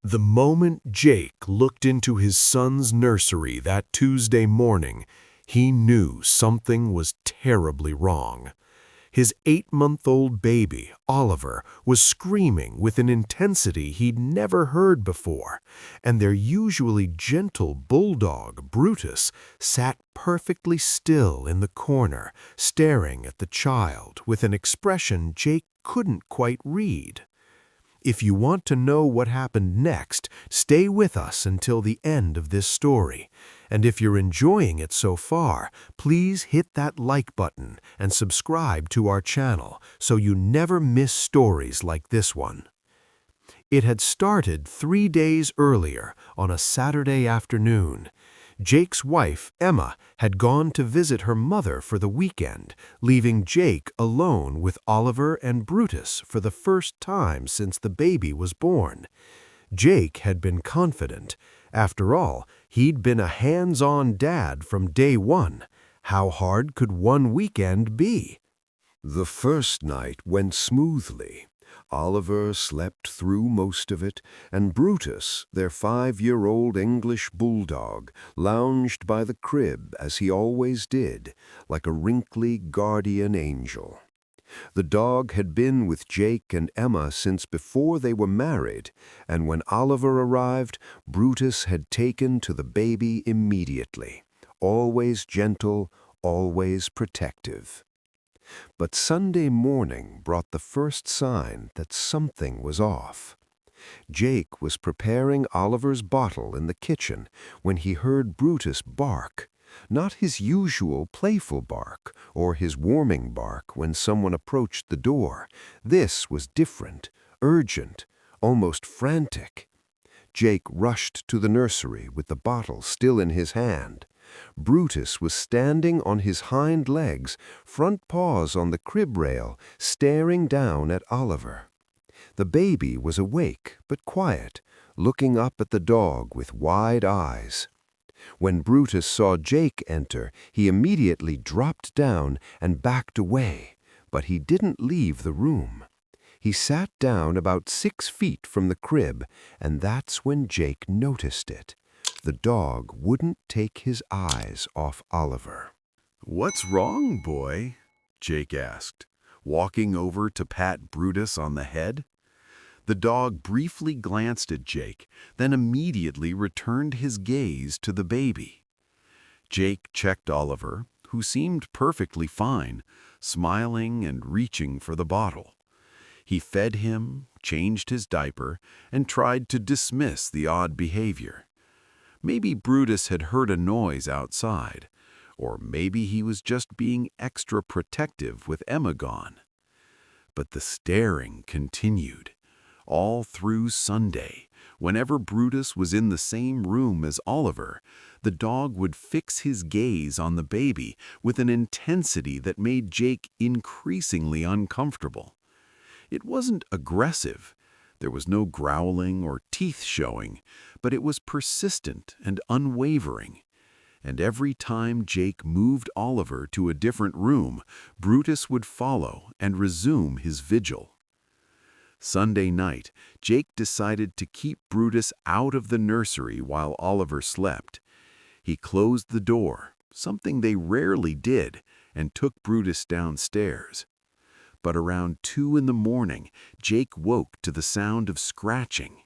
The moment Jake looked into his son's nursery that Tuesday morning, he knew something was terribly wrong. His 8-month-old baby, Oliver, was screaming with an intensity he'd never heard before, and their usually gentle bulldog, Brutus, sat perfectly still in the corner, staring at the child with an expression Jake couldn't quite read. If you want to know what happened next, stay with us until the end of this story. And if you're enjoying it so far, please hit that like button and subscribe to our channel so you never miss stories like this one. It had started 3 days earlier on a Saturday afternoon. Jake's wife, Emma, had gone to visit her mother for the weekend, leaving Jake alone with Oliver and Brutus for the first time since the baby was born. Jake had been confident. After all, he'd been a hands-on dad from day one. How hard could one weekend be? The first night went smoothly. Oliver slept through most of it, and Brutus, their 5-year-old English bulldog, lounged by the crib as he always did, like a wrinkly guardian angel. The dog had been with Jake and Emma since before they were married, and when Oliver arrived, Brutus had taken to the baby immediately, always gentle, always protective. But Sunday morning brought the first sign that something was off. Jake was preparing Oliver's bottle in the kitchen when he heard Brutus bark, not his usual playful bark or his warming bark when someone approached the door. This was different, urgent, almost frantic. Jake rushed to the nursery with the bottle still in his hand. Brutus was standing on his hind legs, front paws on the crib rail, staring down at Oliver. The baby was awake but quiet, looking up at the dog with wide eyes. When Brutus saw Jake enter, he immediately dropped down and backed away, but he didn't leave the room. He sat down about 6 feet from the crib, and that's when Jake noticed it. The dog wouldn't take his eyes off Oliver. "What's wrong, boy?" Jake asked, walking over to pat Brutus on the head. The dog briefly glanced at Jake, then immediately returned his gaze to the baby. Jake checked Oliver, who seemed perfectly fine, smiling and reaching for the bottle. He fed him, changed his diaper, and tried to dismiss the odd behavior. Maybe Brutus had heard a noise outside, or maybe he was just being extra protective with Emma gone. But the staring continued. All through Sunday, whenever Brutus was in the same room as Oliver, the dog would fix his gaze on the baby with an intensity that made Jake increasingly uncomfortable. It wasn't aggressive. There was no growling or teeth showing, but it was persistent and unwavering. And every time Jake moved Oliver to a different room, Brutus would follow and resume his vigil. Sunday night, Jake decided to keep Brutus out of the nursery while Oliver slept. He closed the door, something they rarely did, and took Brutus downstairs. But around 2 in the morning, Jake woke to the sound of scratching.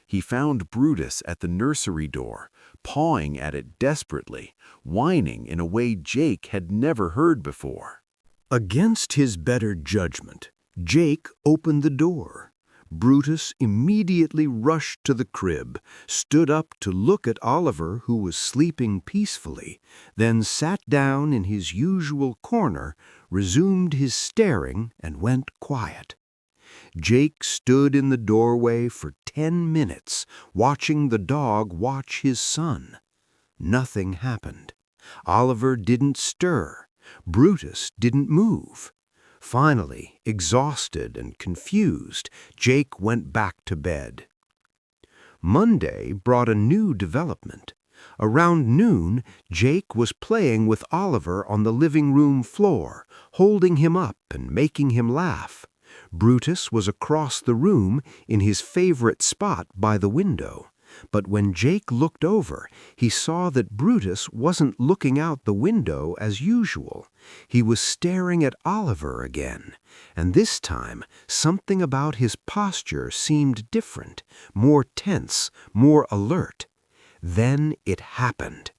He found Brutus at the nursery door, pawing at it desperately, whining in a way Jake had never heard before. Against his better judgment, Jake opened the door. Brutus immediately rushed to the crib, stood up to look at Oliver, who was sleeping peacefully, then sat down in his usual corner, resumed his staring, and went quiet. Jake stood in the doorway for 10 minutes, watching the dog watch his son. Nothing happened. Oliver didn't stir. Brutus didn't move. Finally, exhausted and confused, Jake went back to bed. Monday brought a new development. Around noon, Jake was playing with Oliver on the living room floor, holding him up and making him laugh. Brutus was across the room in his favorite spot by the window. But when Jake looked over, he saw that Brutus wasn't looking out the window as usual. He was staring at Oliver again, and this time something about his posture seemed different, more tense, more alert. Then it happened.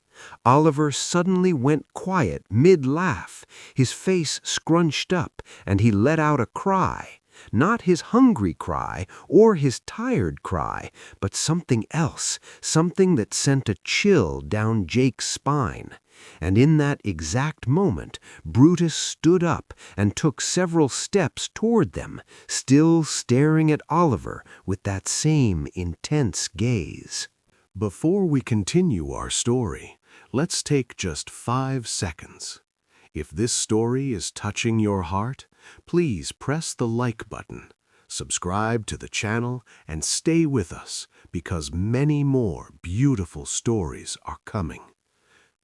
Oliver suddenly went quiet mid-laugh. His face scrunched up, and he let out a cry. Not his hungry cry or his tired cry, but something else, something that sent a chill down Jake's spine. And in that exact moment, Brutus stood up and took several steps toward them, still staring at Oliver with that same intense gaze. Before we continue our story, let's take just 5 seconds. If this story is touching your heart, please press the like button, subscribe to the channel, and stay with us because many more beautiful stories are coming.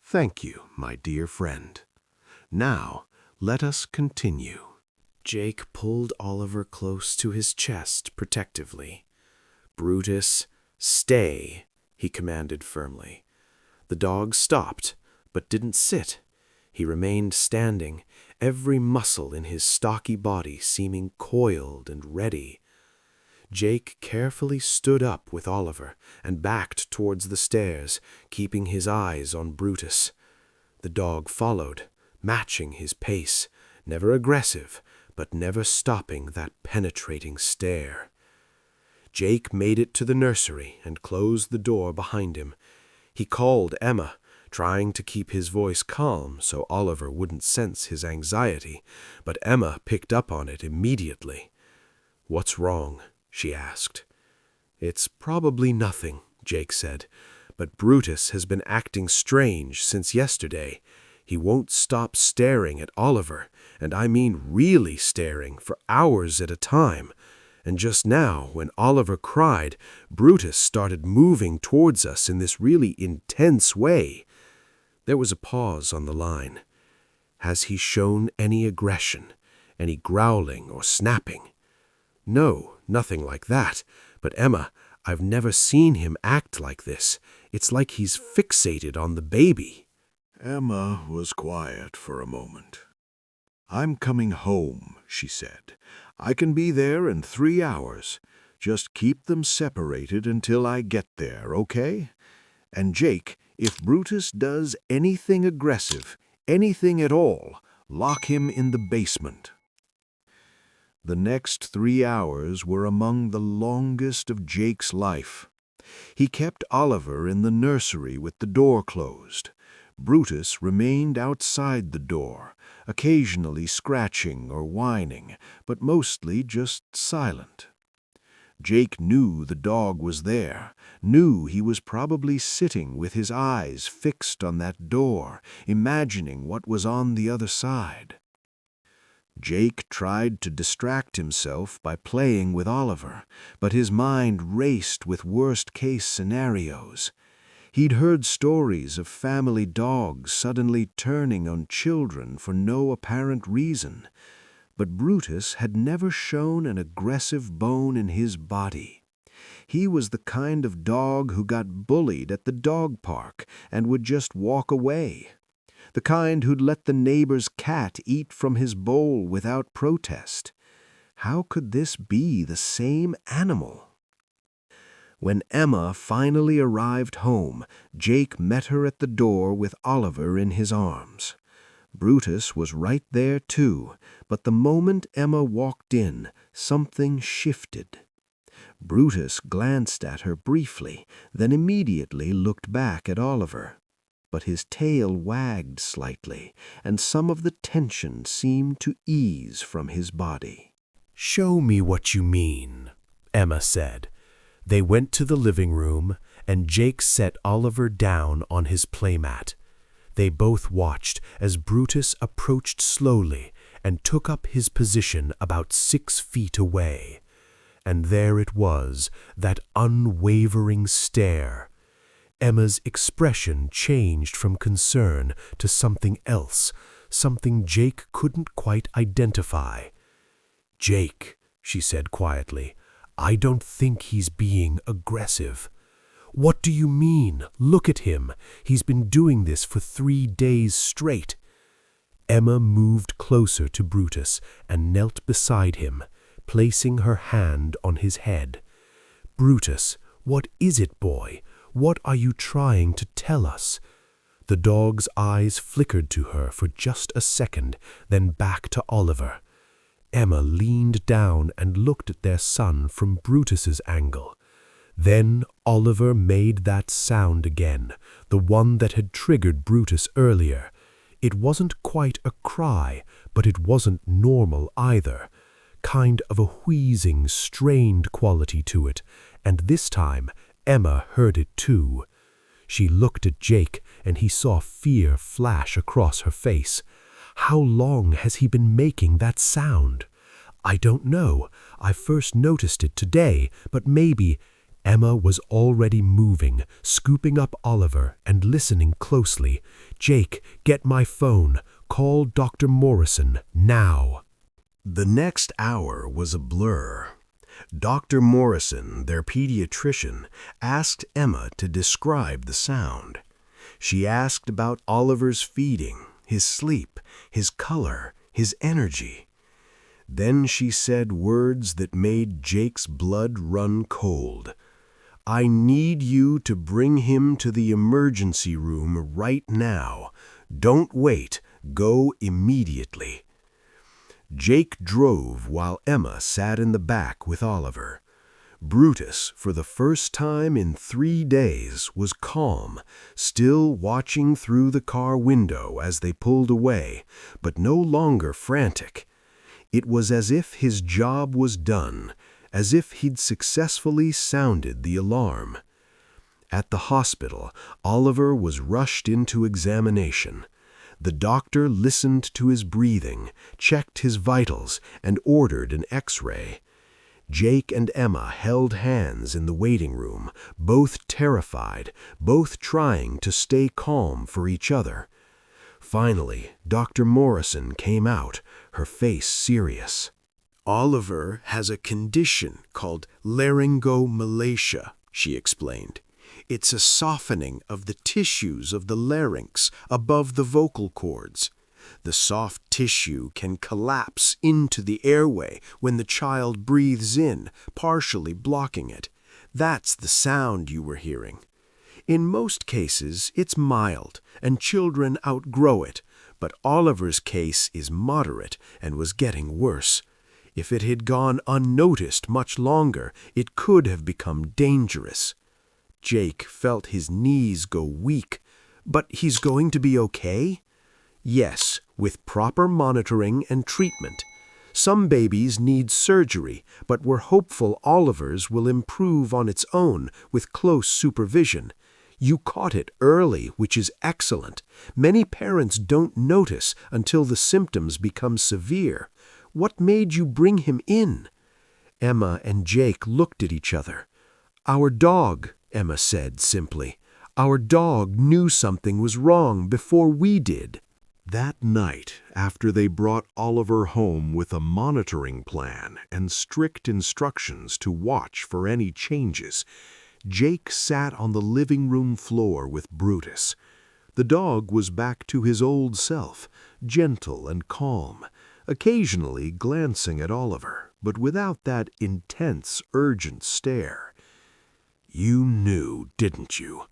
Thank you, my dear friend. Now, let us continue. Jake pulled Oliver close to his chest protectively. "Brutus, stay," he commanded firmly. The dog stopped, but didn't sit. He remained standing, every muscle in his stocky body seeming coiled and ready. Jake carefully stood up with Oliver and backed towards the stairs, keeping his eyes on Brutus. The dog followed, matching his pace, never aggressive, but never stopping that penetrating stare. Jake made it to the nursery and closed the door behind him. He called Emma, trying to keep his voice calm so Oliver wouldn't sense his anxiety, but Emma picked up on it immediately. "What's wrong?" she asked. "It's probably nothing," Jake said, "but Brutus has been acting strange since yesterday. He won't stop staring at Oliver, and I mean really staring, for hours at a time. And just now, when Oliver cried, Brutus started moving towards us in this really intense way." There was a pause on the line. "Has he shown any aggression, any growling or snapping?" "No, nothing like that. But Emma, I've never seen him act like this. It's like he's fixated on the baby." Emma was quiet for a moment. "I'm coming home," she said. "I can be there in 3 hours. Just keep them separated until I get there, okay? And Jake, if Brutus does anything aggressive, anything at all, lock him in the basement." The next 3 hours were among the longest of Jake's life. He kept Oliver in the nursery with the door closed. Brutus remained outside the door, occasionally scratching or whining, but mostly just silent. Jake knew the dog was there, knew he was probably sitting with his eyes fixed on that door, imagining what was on the other side. Jake tried to distract himself by playing with Oliver, but his mind raced with worst-case scenarios. He'd heard stories of family dogs suddenly turning on children for no apparent reason, but Brutus had never shown an aggressive bone in his body. He was the kind of dog who got bullied at the dog park and would just walk away. The kind who'd let the neighbor's cat eat from his bowl without protest. How could this be the same animal? When Emma finally arrived home, Jake met her at the door with Oliver in his arms. Brutus was right there too, but the moment Emma walked in, something shifted. Brutus glanced at her briefly, then immediately looked back at Oliver. But his tail wagged slightly, and some of the tension seemed to ease from his body. "Show me what you mean," Emma said. They went to the living room, and Jake set Oliver down on his playmat. They both watched as Brutus approached slowly and took up his position about 6 feet away. And there it was, that unwavering stare. Emma's expression changed from concern to something else, something Jake couldn't quite identify. "Jake," she said quietly. "I don't think he's being aggressive." "What do you mean? Look at him. He's been doing this for 3 days straight." Emma moved closer to Brutus and knelt beside him, placing her hand on his head. "Brutus, what is it, boy? What are you trying to tell us?" The dog's eyes flickered to her for just a second, then back to Oliver. Emma leaned down and looked at their son from Brutus's angle. Then Oliver made that sound again, the one that had triggered Brutus earlier. It wasn't quite a cry, but it wasn't normal either. Kind of a wheezing, strained quality to it, and this time Emma heard it too. She looked at Jake, and he saw fear flash across her face. "How long has he been making that sound?" "I don't know. I first noticed it today, but maybe—" Emma was already moving, scooping up Oliver and listening closely. "Jake, get my phone. Call Dr. Morrison, now." The next hour was a blur. Dr. Morrison, their pediatrician, asked Emma to describe the sound. She asked about Oliver's feeding, his sleep, his color, his energy. Then she said words that made Jake's blood run cold. "I need you to bring him to the emergency room right now. Don't wait. Go immediately." Jake drove while Emma sat in the back with Oliver. Brutus, for the first time in 3 days, was calm, still watching through the car window as they pulled away, but no longer frantic. It was as if his job was done, as if he'd successfully sounded the alarm. At the hospital, Oliver was rushed into examination. The doctor listened to his breathing, checked his vitals, and ordered an X-ray. Jake and Emma held hands in the waiting room, both terrified, both trying to stay calm for each other. Finally, Dr. Morrison came out, her face serious. "Oliver has a condition called laryngomalacia," she explained. "It's a softening of the tissues of the larynx above the vocal cords. The soft tissue can collapse into the airway when the child breathes in, partially blocking it. That's the sound you were hearing. In most cases, it's mild, and children outgrow it, but Oliver's case is moderate and was getting worse. If it had gone unnoticed much longer, it could have become dangerous." Jake felt his knees go weak. "But he's going to be okay?" "Yes, with proper monitoring and treatment. Some babies need surgery, but we're hopeful Oliver's will improve on its own with close supervision. You caught it early, which is excellent. Many parents don't notice until the symptoms become severe. What made you bring him in?" Emma and Jake looked at each other. "Our dog," Emma said simply. "Our dog knew something was wrong before we did." That night, after they brought Oliver home with a monitoring plan and strict instructions to watch for any changes, Jake sat on the living room floor with Brutus. The dog was back to his old self, gentle and calm, occasionally glancing at Oliver, but without that intense, urgent stare. "You knew, didn't you?"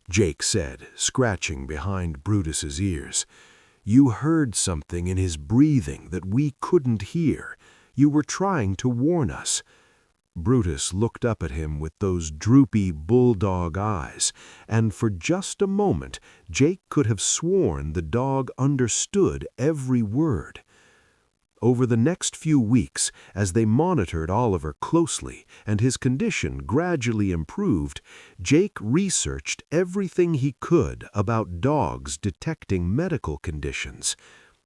Jake said, scratching behind Brutus's ears. "You heard something in his breathing that we couldn't hear. You were trying to warn us." Brutus looked up at him with those droopy bulldog eyes, and for just a moment Jake could have sworn the dog understood every word. Over the next few weeks, as they monitored Oliver closely and his condition gradually improved, Jake researched everything he could about dogs detecting medical conditions.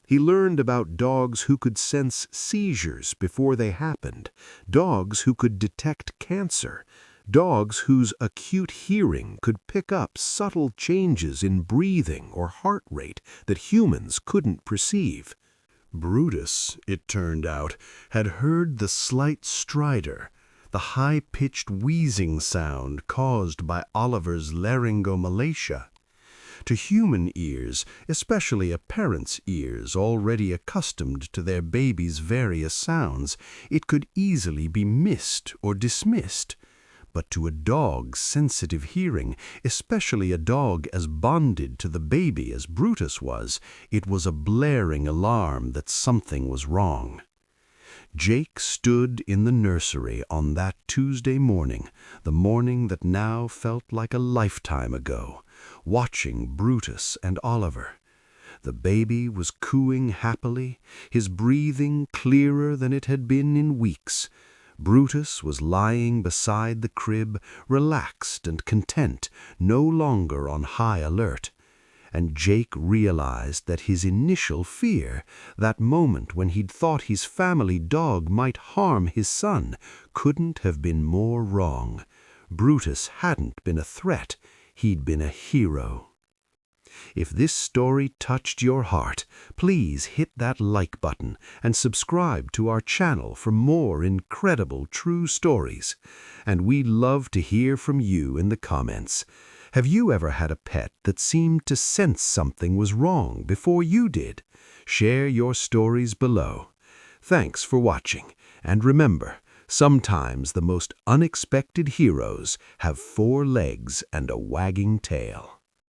He learned about dogs who could sense seizures before they happened, dogs who could detect cancer, dogs whose acute hearing could pick up subtle changes in breathing or heart rate that humans couldn't perceive. Brutus, it turned out, had heard the slight stridor, the high-pitched wheezing sound caused by Oliver's laryngomalacia. To human ears, especially a parent's ears already accustomed to their baby's various sounds, it could easily be missed or dismissed. But to a dog's sensitive hearing, especially a dog as bonded to the baby as Brutus was, it was a blaring alarm that something was wrong. Jake stood in the nursery on that Tuesday morning, the morning that now felt like a lifetime ago, watching Brutus and Oliver. The baby was cooing happily, his breathing clearer than it had been in weeks. Brutus was lying beside the crib, relaxed and content, no longer on high alert. And Jake realized that his initial fear, that moment when he'd thought his family dog might harm his son, couldn't have been more wrong. Brutus hadn't been a threat, he'd been a hero. If this story touched your heart, please hit that like button and subscribe to our channel for more incredible true stories. And we'd love to hear from you in the comments. Have you ever had a pet that seemed to sense something was wrong before you did? Share your stories below. Thanks for watching, and remember, sometimes the most unexpected heroes have 4 legs and a wagging tail.